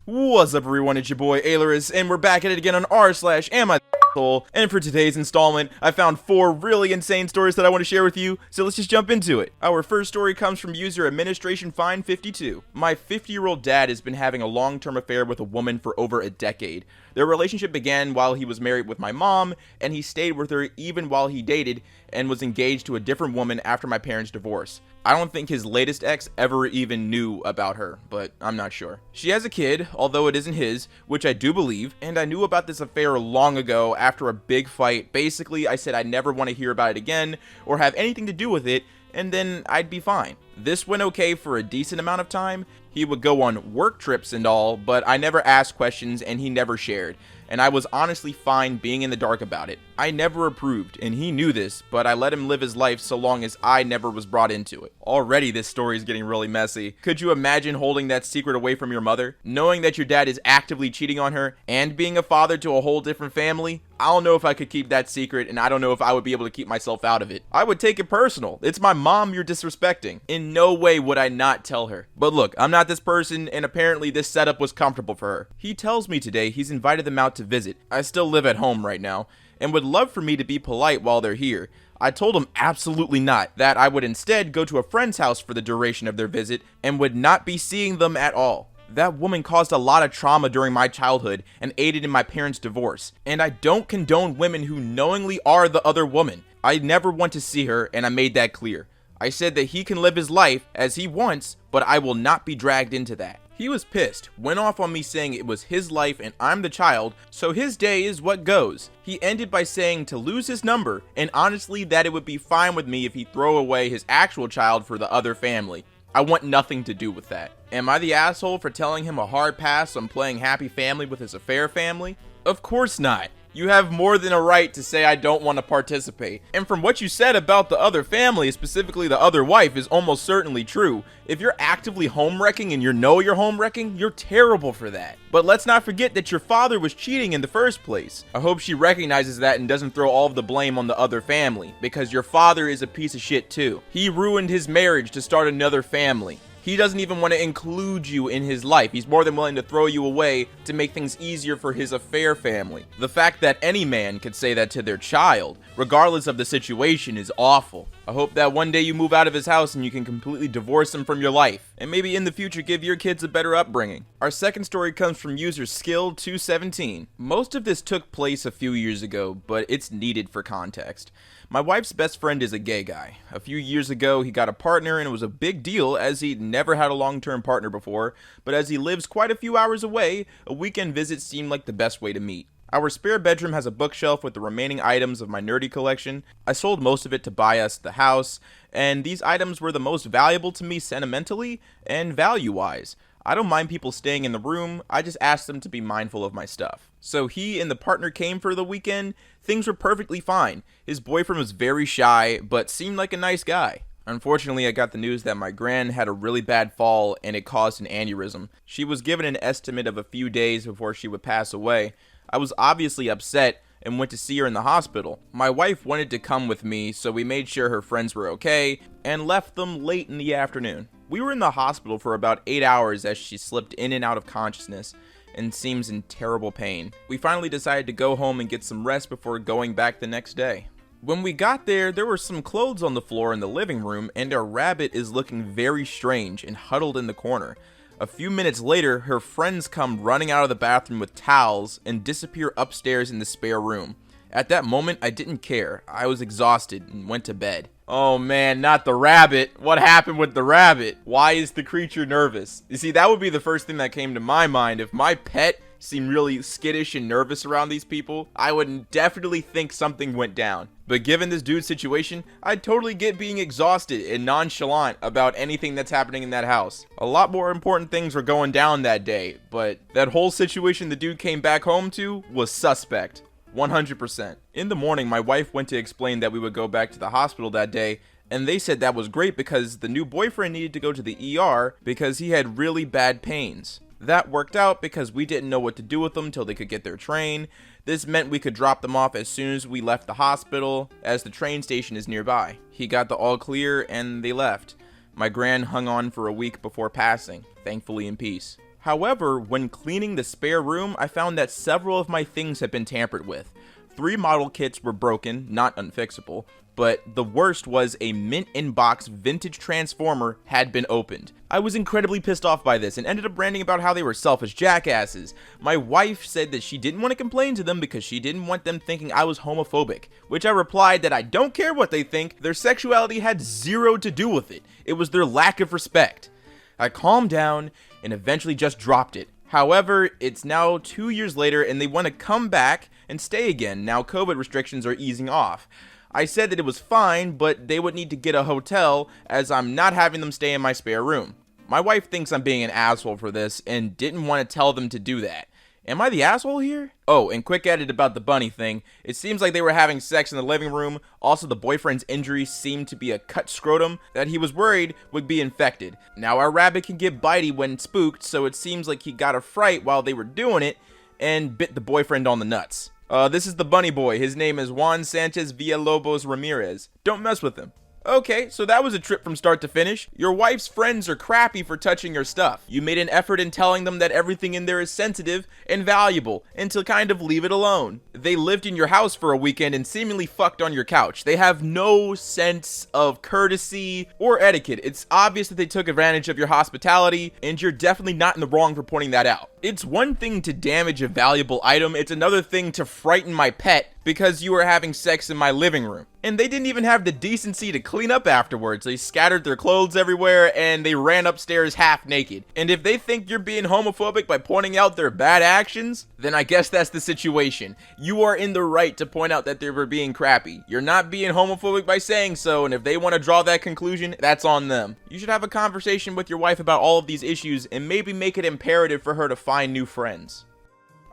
What's up, everyone? It's your boy Ailurus, and we're back at it again on r/AmITheA. And for today's installment, I found 4 really insane stories that I want to share with you, so let's just jump into it. Our first story comes from user AdministrationFine52. My 50-year-old dad has been having a long-term affair with a woman for over a decade. Their relationship began while he was married with my mom, and he stayed with her even while he dated and was engaged to a different woman after my parents' divorce. I don't think his latest ex ever even knew about her, but I'm not sure. She has a kid, although it isn't his, which I do believe, and I knew about this affair long ago after a big fight. Basically, I said I never want to hear about it again or have anything to do with it, and then I'd be fine. This went okay for a decent amount of time. He would go on work trips and all, but I never asked questions and he never shared. And I was honestly fine being in the dark about it. I never approved, and he knew this, but I let him live his life so long as I never was brought into it. Already this story is getting really messy. Could you imagine holding that secret away from your mother? Knowing that your dad is actively cheating on her, and being a father to a whole different family? I don't know if I could keep that secret, and I don't know if I would be able to keep myself out of it. I would take it personal. It's my mom you're disrespecting. In no way would I not tell her. But look, I'm not this person, and apparently this setup was comfortable for her. He tells me today he's invited them out to visit. I still live at home right now, and would love for me to be polite while they're here. I told him absolutely not, that I would instead go to a friend's house for the duration of their visit, and would not be seeing them at all. That woman caused a lot of trauma during my childhood and aided in my parents' divorce, and I don't condone women who knowingly are the other woman. I never want to see her, and I made that clear. I said that he can live his life as he wants, but I will not be dragged into that. He was pissed, went off on me saying it was his life and I'm the child, so his day is what goes. He ended by saying to lose his number, and honestly that it would be fine with me if he throw away his actual child for the other family. I want nothing to do with that. Am I the asshole for telling him a hard pass on playing happy family with his affair family? Of course not. You have more than a right to say I don't want to participate. And from what you said about the other family, specifically the other wife, is almost certainly true. If you're actively home wrecking and you know you're home wrecking, you're terrible for that. But let's not forget that your father was cheating in the first place. I hope she recognizes that and doesn't throw all of the blame on the other family, because your father is a piece of shit too. He ruined his marriage to start another family. He doesn't even want to include you in his life. He's more than willing to throw you away to make things easier for his affair family. The fact that any man could say that to their child, regardless of the situation, is awful. I hope that one day you move out of his house and you can completely divorce him from your life, and maybe in the future give your kids a better upbringing. Our second story comes from user Skill217. Most of this took place a few years ago, but it's needed for context. My wife's best friend is a gay guy. A few years ago, he got a partner, and it was a big deal as he'd never had a long-term partner before, but as he lives quite a few hours away, a weekend visit seemed like the best way to meet. Our spare bedroom has a bookshelf with the remaining items of my nerdy collection. I sold most of it to buy us the house, and these items were the most valuable to me sentimentally and value-wise. I don't mind people staying in the room, I just asked them to be mindful of my stuff. So he and the partner came for the weekend. Things were perfectly fine. His boyfriend was very shy, but seemed like a nice guy. Unfortunately, I got the news that my gran had a really bad fall and it caused an aneurysm. She was given an estimate of a few days before she would pass away. I was obviously upset and went to see her in the hospital. My wife wanted to come with me, so we made sure her friends were okay and left them late in the afternoon. We were in the hospital for about 8 hours as she slipped in and out of consciousness and seems in terrible pain. We finally decided to go home and get some rest before going back the next day. When we got there were some clothes on the floor in the living room, and our rabbit is looking very strange and huddled in the corner. A few minutes later, her friends come running out of the bathroom with towels and disappear upstairs in the spare room. At that moment, I didn't care. I was exhausted and went to bed. Oh man, not the rabbit. What happened with the rabbit? Why is the creature nervous? You see, that would be the first thing that came to my mind. If my pet seemed really skittish and nervous around these people, I would definitely think something went down. But given this dude's situation, I'd totally get being exhausted and nonchalant about anything that's happening in that house. A lot more important things were going down that day, but that whole situation the dude came back home to was suspect. 100%. In the morning, my wife went to explain that we would go back to the hospital that day, and they said that was great because the new boyfriend needed to go to the ER because he had really bad pains. That worked out because we didn't know what to do with them till they could get their train. This meant we could drop them off as soon as we left the hospital, as the train station is nearby. He got the all clear and they left. My gran hung on for a week before passing, thankfully in peace. However, when cleaning the spare room, I found that several of my things had been tampered with. 3 model kits were broken, not unfixable, but the worst was a mint-in-box vintage transformer had been opened. I was incredibly pissed off by this and ended up ranting about how they were selfish jackasses. My wife said that she didn't want to complain to them because she didn't want them thinking I was homophobic, which I replied that I don't care what they think, their sexuality had zero to do with it. It was their lack of respect. I calmed down and eventually just dropped it. However, it's now 2 years later and they want to come back and stay again. Now COVID restrictions are easing off. I said that it was fine, but they would need to get a hotel as I'm not having them stay in my spare room. My wife thinks I'm being an asshole for this and didn't want to tell them to do that. Am I the asshole here? Oh, and quick edit about the bunny thing. It seems like they were having sex in the living room. Also, the boyfriend's injury seemed to be a cut scrotum that he was worried would be infected. Now, our rabbit can get bitey when spooked, so it seems like he got a fright while they were doing it and bit the boyfriend on the nuts. This is the bunny boy. His name is Juan Sanchez Villalobos Ramirez. Don't mess with him. Okay, so that was a trip from start to finish. Your wife's friends are crappy for touching your stuff. You made an effort in telling them that everything in there is sensitive and valuable, and to kind of leave it alone. They lived in your house for a weekend and seemingly fucked on your couch. They have no sense of courtesy or etiquette. It's obvious that they took advantage of your hospitality, and you're definitely not in the wrong for pointing that out. It's one thing to damage a valuable item, it's another thing to frighten my pet because you were having sex in my living room. And they didn't even have the decency to clean up afterwards. They scattered their clothes everywhere and they ran upstairs half naked. And if they think you're being homophobic by pointing out their bad actions, then I guess that's the situation. You are in the right to point out that they were being crappy. You're not being homophobic by saying so, and if they want to draw that conclusion, that's on them. You should have a conversation with your wife about all of these issues and maybe make it imperative for her to find new friends.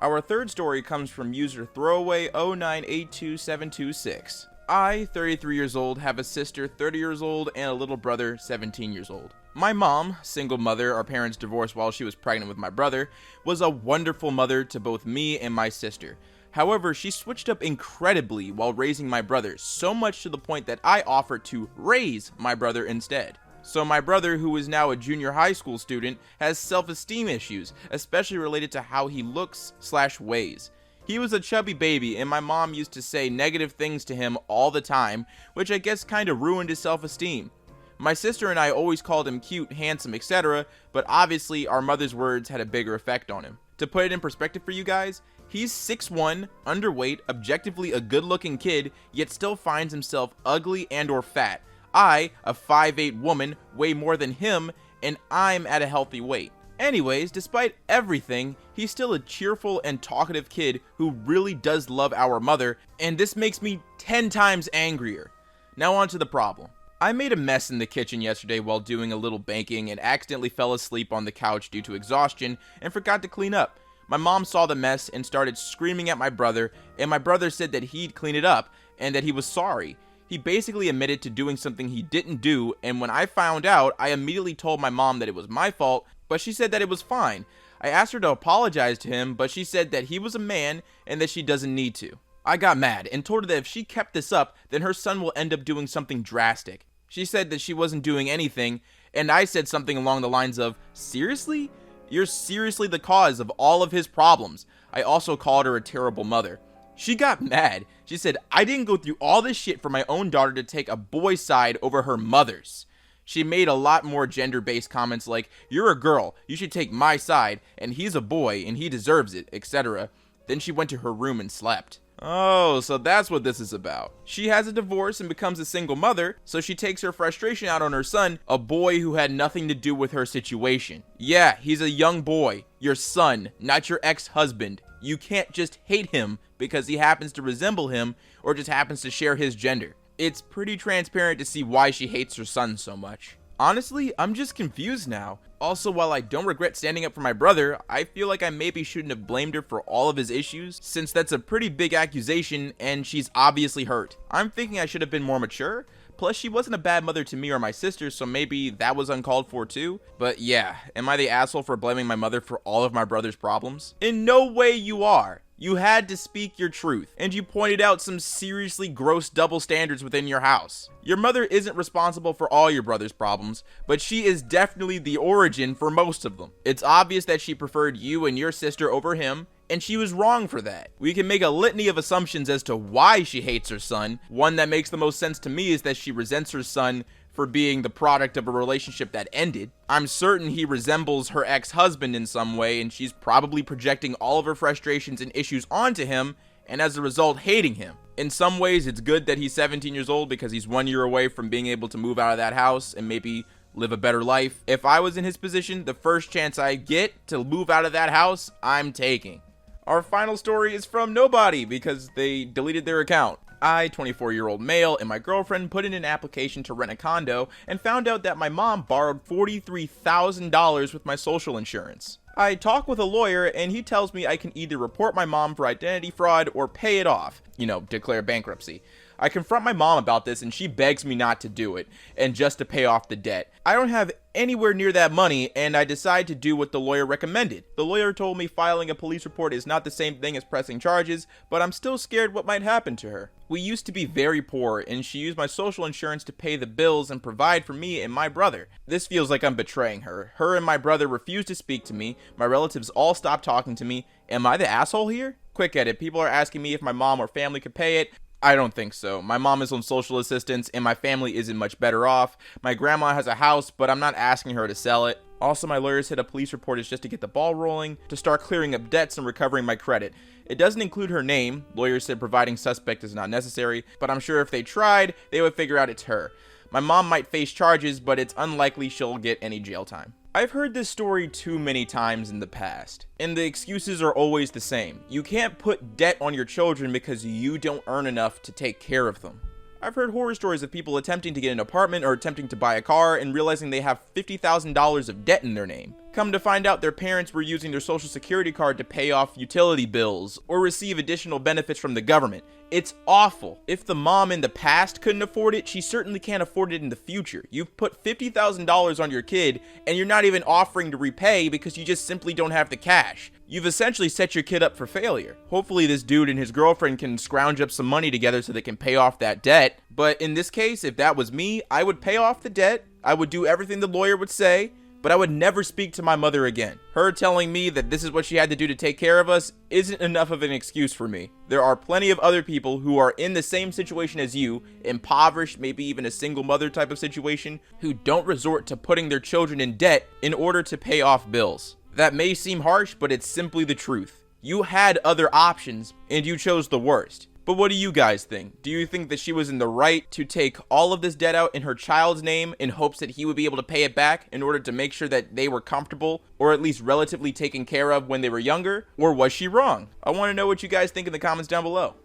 Our third story comes from user throwaway0982726. I, 33 years old, have a sister 30 years old and a little brother 17 years old. My mom, single mother, our parents divorced while she was pregnant with my brother, was a wonderful mother to both me and my sister. However, she switched up incredibly while raising my brother, so much to the point that I offered to raise my brother instead. So my brother, who is now a junior high school student, has self-esteem issues, especially related to how he looks/weighs. He was a chubby baby, and my mom used to say negative things to him all the time, which I guess kinda ruined his self-esteem. My sister and I always called him cute, handsome, etc., but obviously our mother's words had a bigger effect on him. To put it in perspective for you guys, he's 6'1", underweight, objectively a good-looking kid, yet still finds himself ugly and or fat. I, a 5'8" woman, weigh more than him, and I'm at a healthy weight. Anyways, despite everything, he's still a cheerful and talkative kid who really does love our mother, and this makes me 10 times angrier. Now on to the problem. I made a mess in the kitchen yesterday while doing a little baking and accidentally fell asleep on the couch due to exhaustion and forgot to clean up. My mom saw the mess and started screaming at my brother, and my brother said that he'd clean it up and that he was sorry. He basically admitted to doing something he didn't do, and when I found out, I immediately told my mom that it was my fault, but she said that it was fine. I asked her to apologize to him, but she said that he was a man and that she doesn't need to. I got mad and told her that if she kept this up, then her son will end up doing something drastic. She said that she wasn't doing anything, and I said something along the lines of, "Seriously? You're seriously the cause of all of his problems." I also called her a terrible mother. She got mad. She said, "I didn't go through all this shit for my own daughter to take a boy's side over her mother's." She made a lot more gender-based comments like, "You're a girl, you should take my side, and he's a boy, and he deserves it," etc. Then she went to her room and slept. Oh, so that's what this is about. She has a divorce and becomes a single mother, so she takes her frustration out on her son, a boy who had nothing to do with her situation. Yeah, he's a young boy, your son, not your ex-husband. You can't just hate him because he happens to resemble him or just happens to share his gender. It's pretty transparent to see why she hates her son so much. Honestly, I'm just confused now. Also, while I don't regret standing up for my brother, I feel like I maybe shouldn't have blamed her for all of his issues, since that's a pretty big accusation and she's obviously hurt. I'm thinking I should have been more mature. Plus, she wasn't a bad mother to me or my sister, so maybe that was uncalled for too. But yeah, am I the asshole for blaming my mother for all of my brother's problems? In no way you are. You had to speak your truth, and you pointed out some seriously gross double standards within your house. Your mother isn't responsible for all your brother's problems, but she is definitely the origin for most of them. It's obvious that she preferred you and your sister over him, and she was wrong for that. We can make a litany of assumptions as to why she hates her son. One that makes the most sense to me is that she resents her son for being the product of a relationship that ended. I'm certain he resembles her ex-husband in some way, and she's probably projecting all of her frustrations and issues onto him, and as a result, hating him. In some ways, it's good that he's 17 years old because he's 1 year away from being able to move out of that house and maybe live a better life. If I was in his position, the first chance I get to move out of that house, I'm taking. Our final story is from nobody because they deleted their account. I, 24-year-old male, and my girlfriend put in an application to rent a condo and found out that my mom borrowed $43,000 with my social insurance. I talk with a lawyer and he tells me I can either report my mom for identity fraud or pay it off, declare bankruptcy. I confront my mom about this and she begs me not to do it and just to pay off the debt. I don't have anywhere near that money and I decide to do what the lawyer recommended. The lawyer told me filing a police report is not the same thing as pressing charges, but I'm still scared what might happen to her. We used to be very poor and she used my social insurance to pay the bills and provide for me and my brother. This feels like I'm betraying her. Her and my brother refuse to speak to me. My relatives all stopped talking to me. Am I the asshole here? Quick edit, people are asking me if my mom or family could pay it. I don't think so. My mom is on social assistance and my family isn't much better off. My grandma has a house, but I'm not asking her to sell it. Also, my lawyer said a police report is just to get the ball rolling, to start clearing up debts and recovering my credit. It doesn't include her name. Lawyers said providing suspect is not necessary, but I'm sure if they tried, they would figure out it's her. My mom might face charges, but it's unlikely she'll get any jail time. I've heard this story too many times in the past, and the excuses are always the same. You can't put debt on your children because you don't earn enough to take care of them. I've heard horror stories of people attempting to get an apartment or attempting to buy a car and realizing they have $50,000 of debt in their name. Come to find out their parents were using their social security card to pay off utility bills or receive additional benefits from the government. It's awful. If the mom in the past couldn't afford it, she certainly can't afford it in the future. You've put $50,000 on your kid and you're not even offering to repay because you just simply don't have the cash. You've essentially set your kid up for failure. Hopefully this dude and his girlfriend can scrounge up some money together so they can pay off that debt. But in this case, if that was me, I would pay off the debt. I would do everything the lawyer would say, but I would never speak to my mother again. Her telling me that this is what she had to do to take care of us isn't enough of an excuse for me. There are plenty of other people who are in the same situation as you, impoverished, maybe even a single mother type of situation, who don't resort to putting their children in debt in order to pay off bills. That may seem harsh, but it's simply the truth. You had other options, and you chose the worst. But what do you guys think? Do you think that she was in the right to take all of this debt out in her child's name in hopes that he would be able to pay it back in order to make sure that they were comfortable or at least relatively taken care of when they were younger? Or was she wrong? I want to know what you guys think in the comments down below.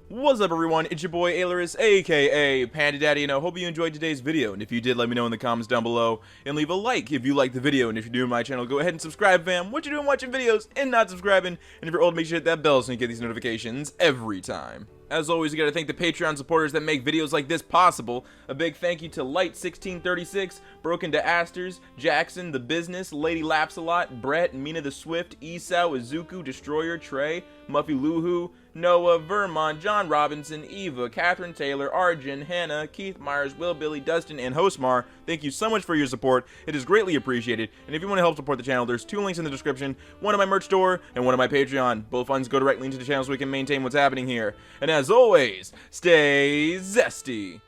What's up everyone, it's your boy Ailurus, aka Panda Daddy, and I hope you enjoyed today's video, and if you did, let me know in the comments down below, and leave a like if you liked the video, and if you're new to my channel, go ahead and subscribe fam. What you doing watching videos and not subscribing, and if you're old, make sure to hit that bell so you get these notifications every time. As always, you gotta thank the Patreon supporters that make videos like this possible. A big thank you to Light1636, Broken to Asters, Jackson, The Business, Lady Lapsalot, Brett, Mina the Swift, Esau, Izuku, Destroyer, Trey, Muffy Luhu, Noah, Vermont, John Robinson, Eva, Catherine Taylor, Arjun, Hannah, Keith Myers, Will Billy, Dustin, and Hostmar. Thank you so much for your support. It is greatly appreciated. And if you want to help support the channel, there's two links in the description, one on my merch store and one on my Patreon. Both funds go directly into the channel so we can maintain what's happening here. And as always, stay zesty.